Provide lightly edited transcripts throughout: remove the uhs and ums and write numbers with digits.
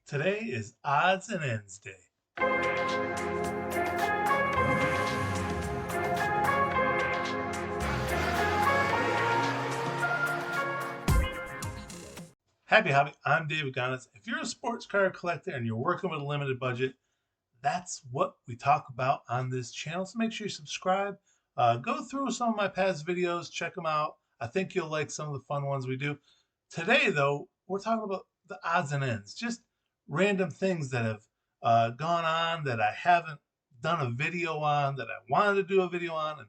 Today is Odds and Ends Day. Happy hobby, I'm David Ganas. If you're a sports card collector and you're working with a limited budget, that's what we talk about on this channel. So make sure you subscribe. Go through some of my past videos, check them out. I think you'll like some of the fun ones we do. Today, though, we're talking about the odds and ends, just random things that have gone on that I haven't done a video on, that I wanted to do a video on, and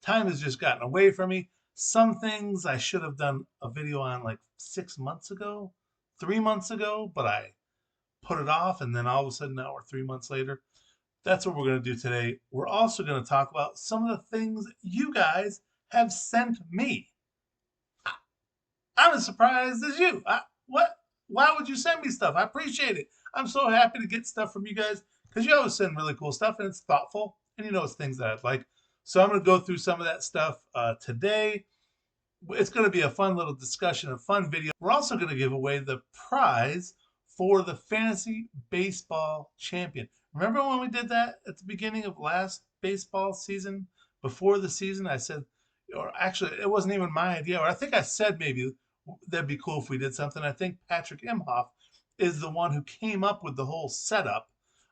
time has just gotten away from me. Some things I should have done a video on like 6 months ago, 3 months ago, but I put it off, and then all of a sudden now we're 3 months later. That's what we're going to do today. We're also going to talk about some of the things you guys have sent me. I'm as surprised as you. What? Why would you send me stuff? I appreciate it. I'm so happy to get stuff from you guys because you always send really cool stuff and it's thoughtful and it's things that I'd like. So I'm going to go through some of that stuff today. It's going to be a fun little discussion, a fun video. We're also going to give away the prize for the fantasy baseball champion. Remember when we did that at the beginning of last baseball season? Before the season, I said, or actually, it wasn't even my idea, or I think I said maybe that'd be cool if we did something. I think Patrick Imhoff is the one who came up with the whole setup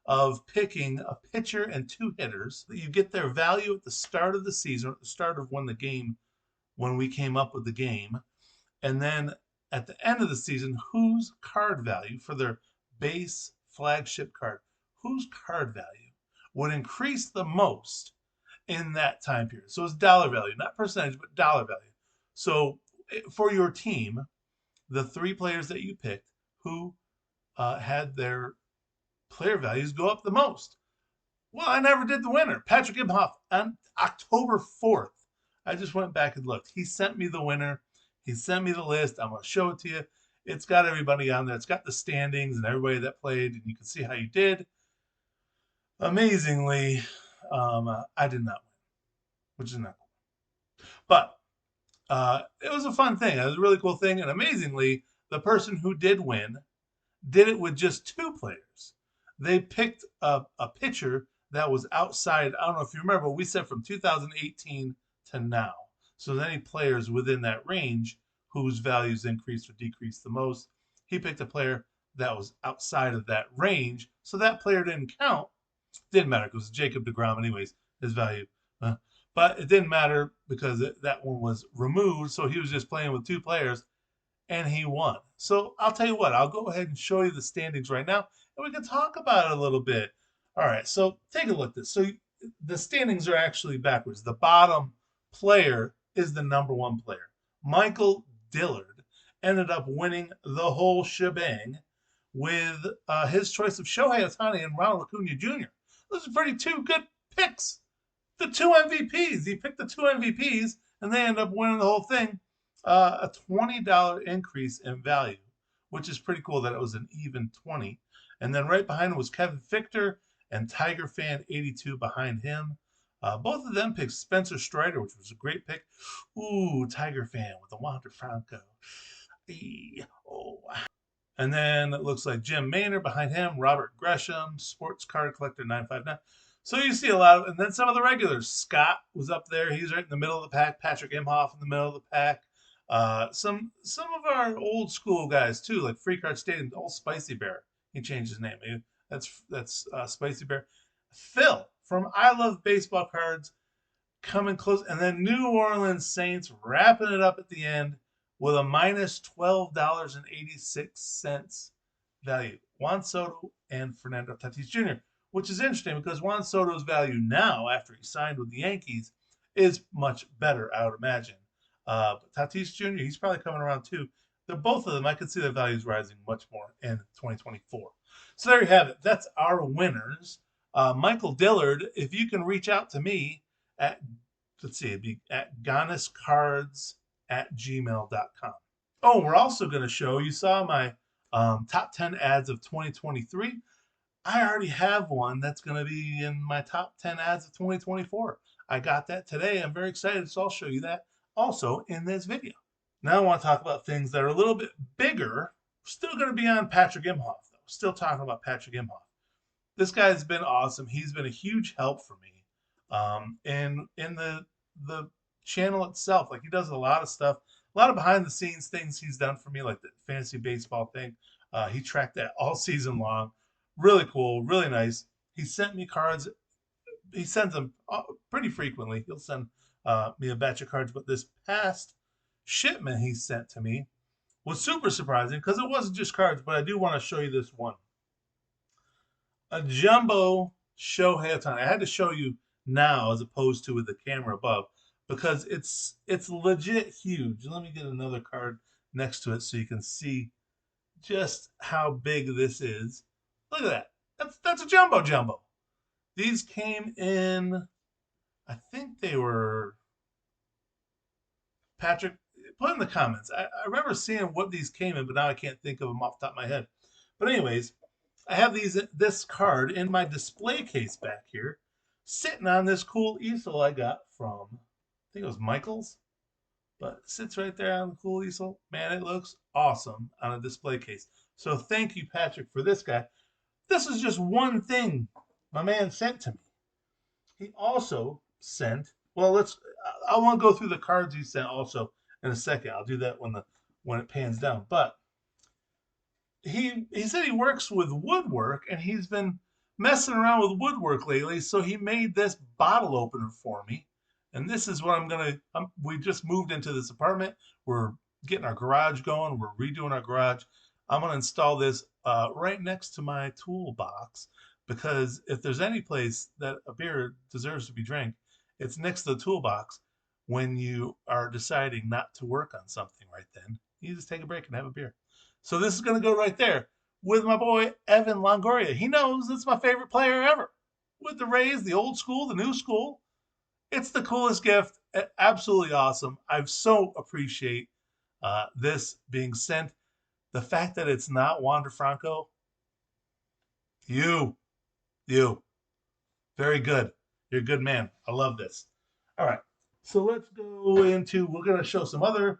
of picking a pitcher and two hitters. You get their value at the start of the season, at the start of when we came up with the game, and then at the end of the season, whose card value for their base flagship card, whose card value would increase the most in that time period. So it's dollar value, not percentage, but dollar value. So for your team, the three players that you picked who had their player values go up the most. Well, I never did the winner. Patrick Imhoff on October 4th. I just went back and looked. He sent me the winner. He sent me the list. I'm going to show it to you. It's got everybody on there. It's got the standings and everybody that played, and you can see how you did. Amazingly, I did not win, which is not cool. But it was a fun thing. It was a really cool thing. And amazingly, the person who did win did it with just two players. They picked a pitcher that was outside. I don't know if you remember, we said from 2018 to now. So any players within that range whose values increased or decreased the most. He picked a player that was outside of that range. So that player didn't count. Didn't matter because Jacob DeGrom, anyways, his value. But it didn't matter because that one was removed. So he was just playing with two players and he won. So I'll tell you what, I'll go ahead and show you the standings right now and we can talk about it a little bit. All right, so take a look at this. So the standings are actually backwards. The bottom player is the number one player. Michael Dillard ended up winning the whole shebang with his choice of Shohei Ohtani and Ronald Acuna Jr. Those are pretty two good picks. The two MVPs. He picked the two MVPs, and they end up winning the whole thing. A $20 increase in value, which is pretty cool that it was an even 20. And then right behind him was Kevin Fichter and Tiger Fan 82 behind him. Both of them picked Spencer Strider, which was a great pick. Ooh, Tiger Fan with the Wander Franco. And then it looks like Jim Maynard behind him, Robert Gresham, Sports Card Collector 959. So you see a lot of, and then some of the regulars. Scott was up there. He's right in the middle of the pack. Patrick Imhoff in the middle of the pack. Some of our old school guys too, like Free Card Stadium, old Spicy Bear. He changed his name. That's Spicy Bear. Phil from I Love Baseball Cards coming close, and then New Orleans Saints wrapping it up at the end with a minus $12.86 value. Juan Soto and Fernando Tatis Jr., which is interesting because Juan Soto's value now, after he signed with the Yankees, is much better, I would imagine. But Tatis Jr., he's probably coming around too. They're both of them. I could see their values rising much more in 2024. So there you have it. That's our winners. Michael Dillard, if you can reach out to me at, let's see, it'd be at ganniscards@gmail.com. Oh, we're also going to show, you saw my top 10 ads of 2023. I already have one that's going to be in my top 10 ads of 2024. I got that today. I'm very excited, so I'll show you that also in this video. Now I want to talk about things that are a little bit bigger. Still going to be on Patrick Imhoff, though. still talking about Patrick Imhoff. This guy's been awesome. He's been a huge help for me, and in the channel itself. Like he does a lot of stuff, a lot of behind the scenes things he's done for me, like the fantasy baseball thing. He tracked that all season long. Really cool, really nice. He sent me cards. He sends them pretty frequently. He'll send me a batch of cards, but this past shipment he sent to me was super surprising because it wasn't just cards, but I do want to show you this one. A jumbo Shohei Ohtani. I had to show you now as opposed to with the camera above because it's legit huge. Let me get another card next to it so you can see just how big this is. Look at that. That's a jumbo. These came in, I think they were, Patrick, put in the comments. I remember seeing what these came in, but now I can't think of them off the top of my head. But anyways, I have this card in my display case back here, sitting on this cool easel I got from, I think it was Michael's, but it sits right there on the cool easel. Man, it looks awesome on a display case. So thank you, Patrick, for this guy. This is just one thing my man sent to me. He also sent, well, I want to go through the cards he sent also in a second. I'll do that when it pans down. But he said he works with woodwork and he's been messing around with woodwork lately, so he made this bottle opener for me. And this is what we just moved into this apartment. We're getting our garage going. We're redoing our garage. I'm going to install this right next to my toolbox because if there's any place that a beer deserves to be drank, it's next to the toolbox when you are deciding not to work on something right then. You just take a break and have a beer. So this is going to go right there with my boy, Evan Longoria. He knows it's my favorite player ever. With the Rays, the old school, the new school. It's the coolest gift. Absolutely awesome. I so appreciate this being sent. The fact that it's not Wander Franco, you, very good. You're a good man. I love this. All right. So let's go into, we're going to show some other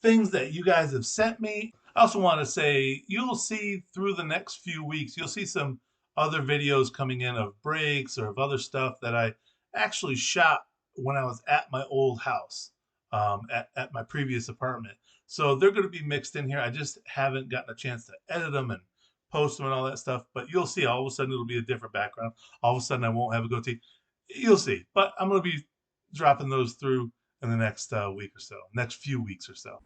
things that you guys have sent me. I also want to say you'll see through the next few weeks, you'll see some other videos coming in of breaks or of other stuff that I actually shot when I was at my old house, at my previous apartment. So they're going to be mixed in here. I just haven't gotten a chance to edit them and post them and all that stuff. But you'll see all of a sudden it'll be a different background. All of a sudden I won't have a goatee. You'll see. But I'm going to be dropping those through in the next week or so, next few weeks or so.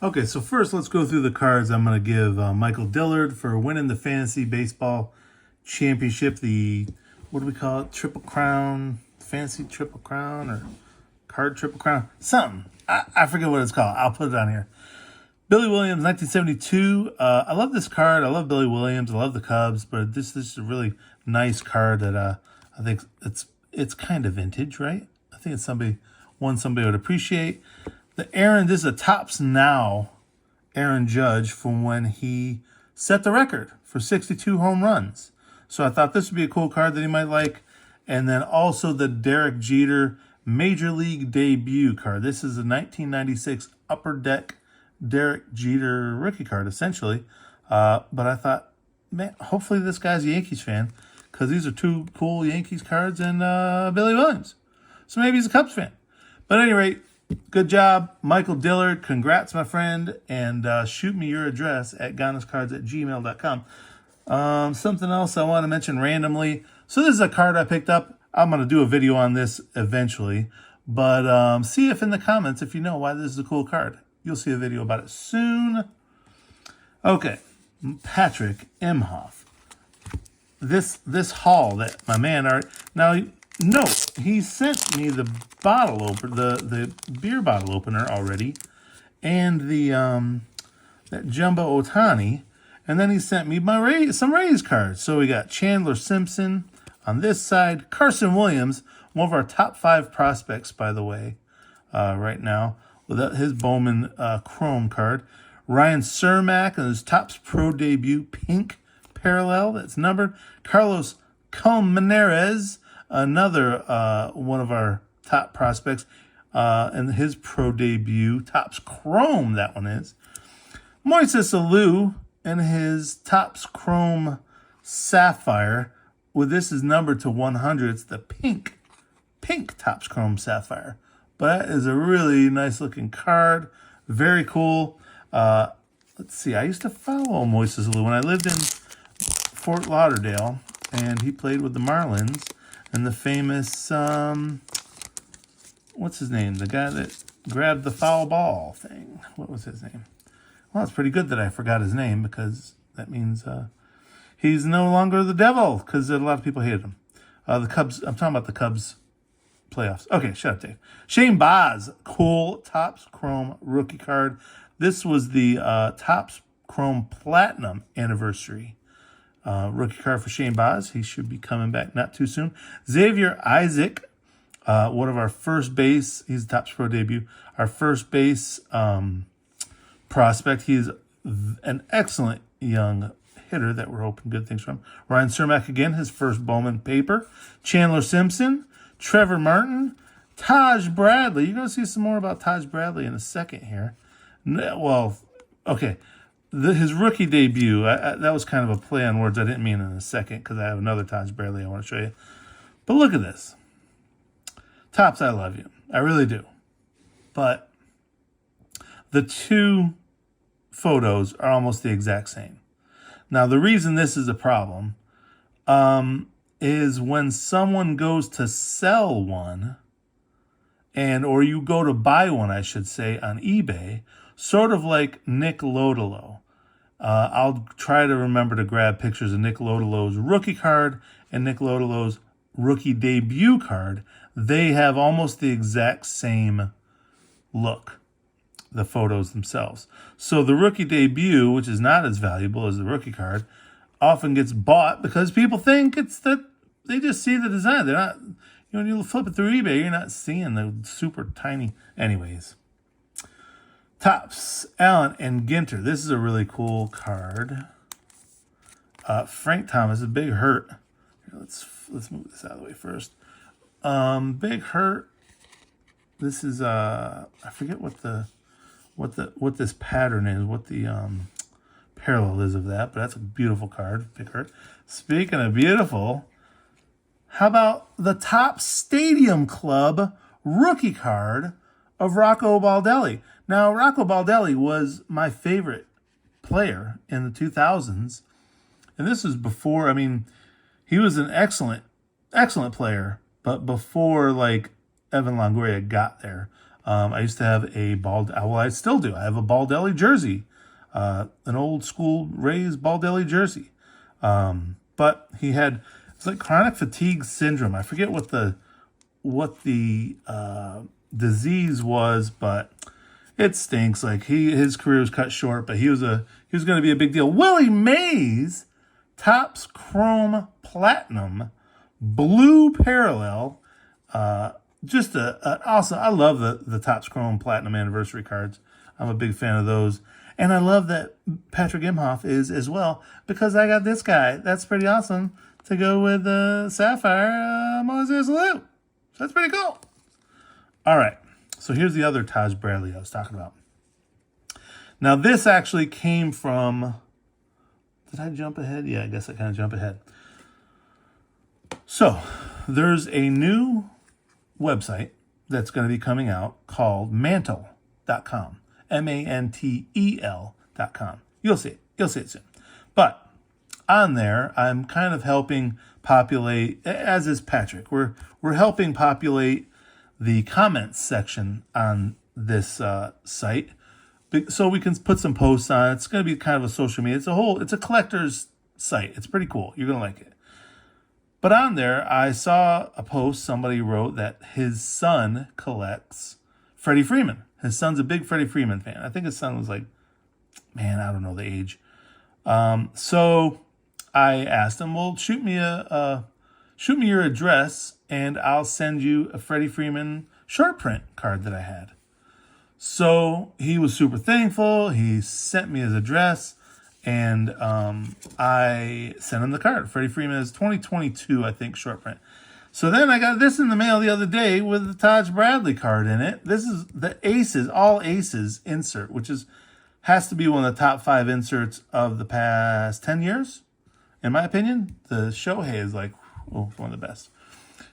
Okay, so first let's go through the cards I'm going to give Michael Dillard for winning the Fantasy Baseball Championship, the, what do we call it, Triple Crown, Fantasy Triple Crown, or Card Triple Crown, something. I forget what it's called. I'll put it on here. Billy Williams, 1972. I love this card. I love Billy Williams. I love the Cubs, but this is a really nice card that I think it's kind of vintage, right? I think it's one somebody would appreciate. The Aaron, this is a Topps Now Aaron Judge from when he set the record for 62 home runs. So I thought this would be a cool card that he might like. And then also the Derek Jeter Major League Debut card. This is a 1996 Upper Deck Derek Jeter rookie card, essentially. But I thought, man, hopefully this guy's a Yankees fan because these are two cool Yankees cards and Billy Williams. So maybe he's a Cubs fan. But at any rate, good job, Michael Dillard. Congrats, my friend. And shoot me your address at ganascards@gmail.com. Something else I want to mention randomly. So this is a card I picked up. I'm going to do a video on this eventually. But see if in the comments if you know why this is a cool card. You'll see a video about it soon. Okay, Patrick Imhoff. This haul that my man are now. No, he sent me the bottle opener, the beer bottle opener already, and the that jumbo Ohtani, and then he sent me some Rays cards. So we got Chandler Simpson on this side, Carson Williams, one of our top 5 prospects, by the way, right now, with his Bowman Chrome card. Ryan Cermak and his Topps Pro Debut pink parallel that's numbered. Carlos Colmenares, another one of our top prospects, and his Pro Debut Topps Chrome, that one is. Moises Alou and his Topps Chrome Sapphire. Well, this is numbered to 100. It's the pink Topps Chrome Sapphire. But that is a really nice looking card. Very cool. Let's see. I used to follow Moises Alou when I lived in Fort Lauderdale, and he played with the Marlins and the famous, what's his name? The guy that grabbed the foul ball thing. What was his name? Well, it's pretty good that I forgot his name, because that means he's no longer the devil, because a lot of people hated him. The Cubs, I'm talking about the Cubs playoffs. Okay, shut up, Dave. Shane Baz, cool Topps Chrome rookie card. This was the Topps Chrome Platinum anniversary rookie card for Shane Baz. He should be coming back not too soon. Xavier Isaac, one of our first base. He's a Topps Pro debut. Our first base prospect. He's an excellent young hitter that we're hoping good things from. Ryan Cermak again, his first Bowman paper. Chandler Simpson, Trevor Martin, Taj Bradley. You're going to see some more about Taj Bradley in a second here. Well, okay. His rookie debut, that was kind of a play on words. I didn't mean in a second, because I have another Taj Bradley I want to show you. But look at this. Topps, I love you. I really do. But the two photos are almost the exact same. Now, the reason this is a problem is when someone goes to sell one, or you go to buy one, I should say, on eBay, sort of like Nick Lodolo. I'll try to remember to grab pictures of Nick Lodolo's rookie card and Nick Lodolo's rookie debut card. They have almost the exact same look, the photos themselves. So the rookie debut, which is not as valuable as the rookie card, often gets bought because people think it's that they just see the design. They're not, when you flip it through eBay, you're not seeing the super tiny. Anyways, Topps, Allen and Ginter. This is a really cool card. Frank Thomas, a big hurt. Here, let's move this out of the way first. Big hurt. This is I forget what this pattern is, what the parallel is of that, but that's a beautiful card. Big hurt. Speaking of beautiful, how about the Topps Stadium Club rookie card of Rocco Baldelli? Now, Rocco Baldelli was my favorite player in the 2000s, and this was before. I mean, he was an excellent player, but before like Evan Longoria got there. I used to have I still do. I have a Baldelli jersey, an old school Rays Baldelli jersey. But he had, it's like chronic fatigue syndrome. I forget what the disease was, but it stinks. Like his career was cut short, but he was going to be a big deal. Willie Mays, Topps Chrome Platinum, blue parallel. Just an awesome. I love the Topps Chrome Platinum anniversary cards. I'm a big fan of those. And I love that Patrick Imhoff is as well, because I got this guy. That's pretty awesome to go with the Sapphire Moises Alou. So that's pretty cool. All right. So here's the other Taj Bradley I was talking about. Now, this actually came from... Did I jump ahead? Yeah, I guess I kind of jumped ahead. So there's a new website that's going to be coming out called mantle.com. mantel.com. You'll see it. You'll see it soon. But on there, I'm kind of helping populate, as is Patrick. We're helping populate the comments section on this site, so we can put some posts on. It's going to be kind of a social media. It's a collector's site. It's pretty cool. You're going to like it. But on there, I saw a post somebody wrote that his son collects Freddie Freeman. His son's a big Freddie Freeman fan. I think his son was like, man, I don't know the age. So I asked him, well, shoot me your address and I'll send you a Freddie Freeman short print card that I had. So he was super thankful. He sent me his address, and I sent him the card. Freddie Freeman is 2022, I think, short print. So then I got this in the mail the other day with the Taj Bradley card in it. This is the Aces, all Aces insert, which Has to be one of the top 5 inserts of the past 10 years. In my opinion, the Shohei is like one of the best.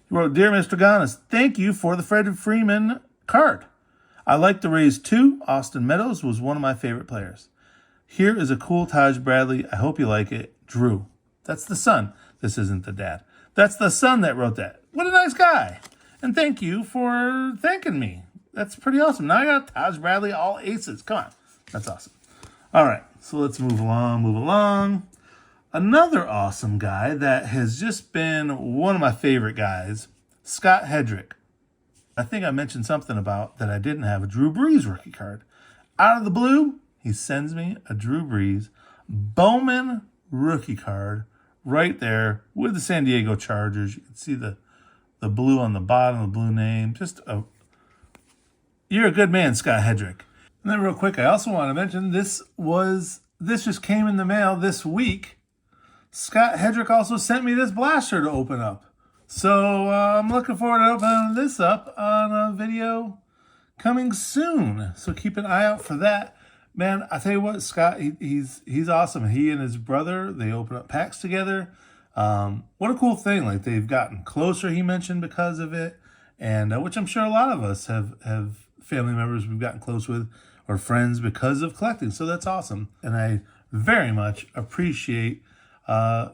He wrote, Dear Mr. Ganas, thank you for the Fred Freeman card. I like the Rays too. Austin Meadows was one of my favorite players. Here is a cool Taj Bradley. I hope you like it. Drew. That's the son. This isn't the dad. That's the son that wrote that. What a nice guy. And thank you for thanking me. That's pretty awesome. Now I got Taj Bradley, all aces. Come on. That's awesome. All right. So let's move along. Another awesome guy that has just been one of my favorite guys, Scott Hedrick. I think I mentioned something about that I didn't have a Drew Brees rookie card. Out of the blue, he sends me a Drew Brees Bowman rookie card right there with the San Diego Chargers. You can see the blue on the bottom, the blue name. You're a good man, Scott Hedrick. And then real quick, I also want to mention this just came in the mail this week. Scott Hedrick also sent me this blaster to open up. So I'm looking forward to opening this up on a video coming soon. So keep an eye out for that. Man, I tell you what, Scott, he's awesome. He and his brother, they open up packs together. What a cool thing. Like, they've gotten closer, he mentioned, because of it. And which I'm sure a lot of us have family members we've gotten close with or friends because of collecting. So that's awesome. And I very much appreciate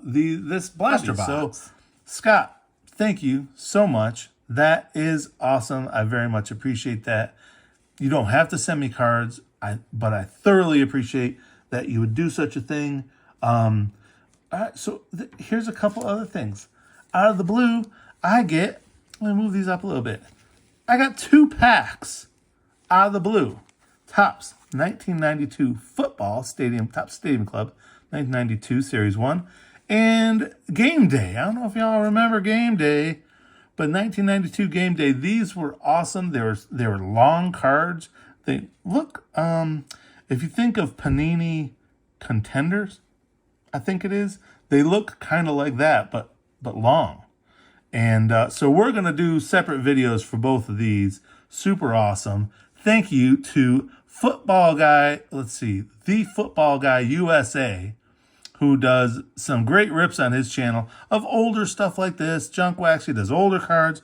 this blaster box. So, Scott, thank you so much. That is awesome. I very much appreciate that. You don't have to send me cards, but I thoroughly appreciate that you would do such a thing. All right, so here's a couple other things. Out of the blue, let me move these up a little bit. I got 2 packs out of the blue. Topps 1992 Football Stadium, Topps Stadium Club, 1992 Series 1. And Game Day. I don't know if y'all remember Game Day, but 1992 Game Day. These were awesome. They were long cards. They look, if you think of Panini Contenders, I think it is, they look kind of like that, but long. And so we're going to do separate videos for both of these. Super awesome. Thank you to Football Guy, The Football Guy USA, who does some great rips on his channel of older stuff like this. Junk Wax, he does older cards.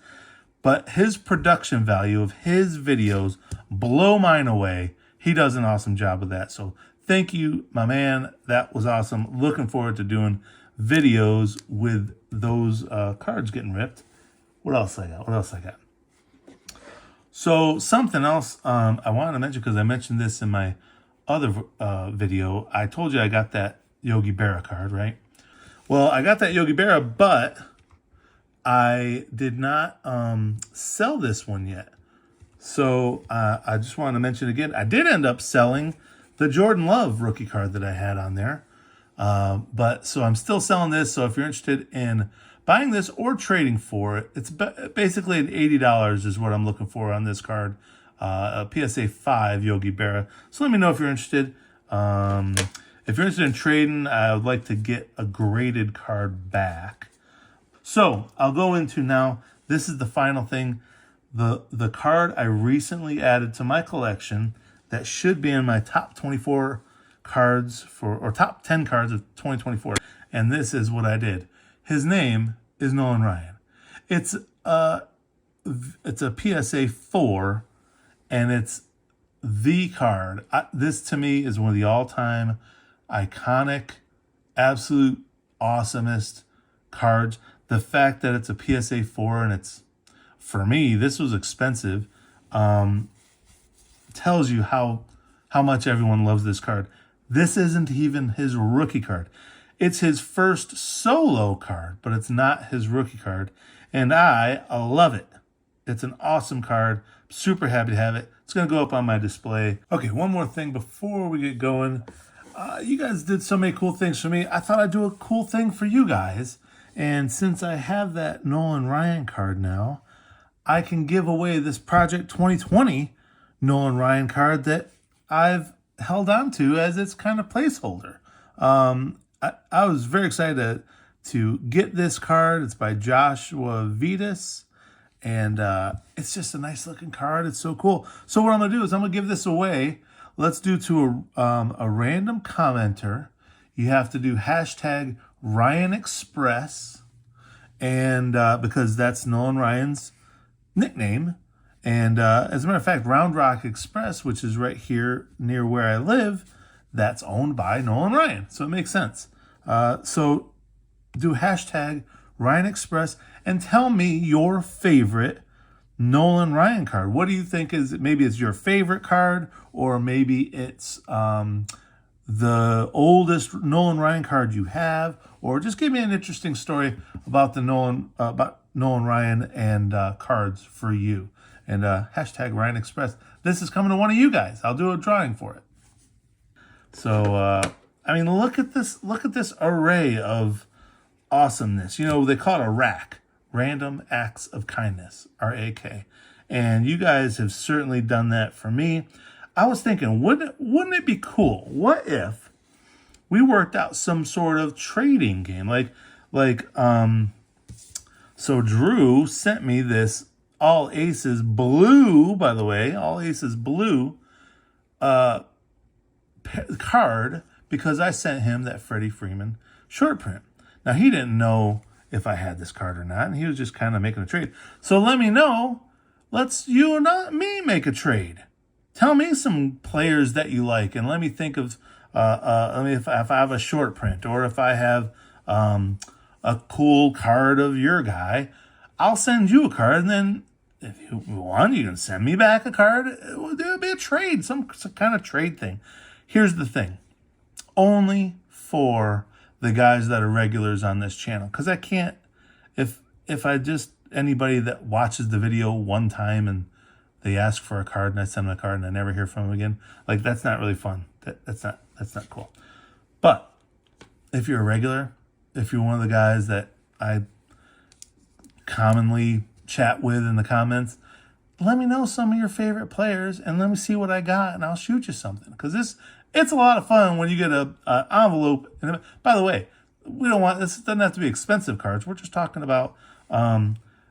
But his production value of his videos blow mine away. He does an awesome job of that. So thank you, my man. That was awesome. Looking forward to doing videos with those cards getting ripped. What else I got? So something else I wanted to mention, because I mentioned this in my other video. I told you I got that Yogi Berra card, right? Well, I got that Yogi Berra, but I did not sell this one yet. So I just wanted to mention again, I did end up selling the Jordan Love rookie card that I had on there. So I'm still selling this. So if you're interested in buying this or trading for it, it's basically an $80 is what I'm looking for on this card. A PSA 5 Yogi Berra. So let me know if you're interested. If you're interested in trading, I would like to get a graded card back. So I'll go into now, this is the final thing. The card I recently added to my collection that should be in my top 24 cards or top 10 cards of 2024. And this is what I did. His name is Nolan Ryan. It's a PSA 4, and it's the card. This to me is one of the all-time iconic, absolute awesomest cards. The fact that it's a PSA 4 and it's, for me, this was expensive, tells you how much everyone loves this card. This isn't even his rookie card. It's his first solo card, but it's not his rookie card. And I love it. It's an awesome card. Super happy to have it. It's going to go up on my display. Okay, one more thing before we get going. You guys did so many cool things for me. I thought I'd do a cool thing for you guys. And since I have that Nolan Ryan card now, I can give away this Project 2020 Nolan Ryan card that I've held on to as its kind of placeholder. I was very excited to get this card. It's by Joshua Vitas, and it's just a nice looking card. It's so cool. So what I'm going to do is I'm going to give this away let's do to a random commenter. You have to do hashtag Ryan Express, and because that's Nolan Ryan's nickname. And as a matter of fact, Round Rock Express, which is right here near where I live, that's owned by Nolan Ryan. So it makes sense. So do hashtag Ryan Express and tell me your favorite Nolan Ryan card. What do you think is, maybe it's your favorite card, or maybe it's the oldest Nolan Ryan card you have, or just give me an interesting story about the Nolan Ryan and cards for you. And hashtag Ryan Express. This is coming to one of you guys. I'll do a drawing for it. So I mean, look at this. Look at this array of awesomeness. You know, they call it a RAK, Random Acts of Kindness, RAK. And you guys have certainly done that for me. I was thinking, wouldn't it be cool? What if we worked out some sort of trading game? So Drew sent me this All Aces Blue, by the way, All Aces Blue card, because I sent him that Freddie Freeman short print. Now, he didn't know if I had this card or not, and he was just kind of making a trade. So let me know. Let's you and me make a trade. Tell me some players that you like, and let me think of if I have a short print, or if I have a cool card of your guy, I'll send you a card, and then if you want, you can send me back a card. It'll be a trade, some kind of trade thing. Here's the thing. Only for the guys that are regulars on this channel, because I can't, if I just, anybody that watches the video one time and they ask for a card and I send them a card and I never hear from them again, like, that's not really fun. That's not cool. But if you're a regular, if you're one of the guys that I commonly chat with in the comments, let me know some of your favorite players and let me see what I got, and I'll shoot you something. Because it's a lot of fun when you get an envelope. And by the way, this doesn't have to be expensive cards. We're just talking about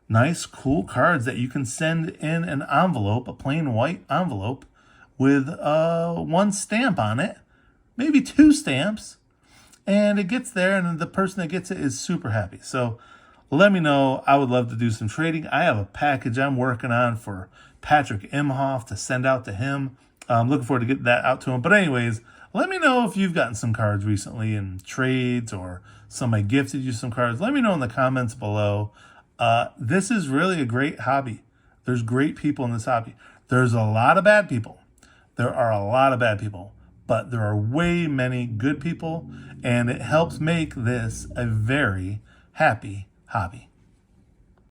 nice, cool cards that you can send in an envelope, a plain white envelope with one stamp on it, maybe 2 stamps, and it gets there, and the person that gets it is super happy. So let me know. I would love to do some trading. I have a package I'm working on for Patrick Imhoff to send out to him. I'm looking forward to getting that out to him. But anyways, let me know if you've gotten some cards recently in trades, or somebody gifted you some cards. Let me know in the comments below. This is really a great hobby. There's great people in this hobby. There's a lot of bad people. There are a lot of bad people, but there are way many good people, and it helps make this a very happy hobby.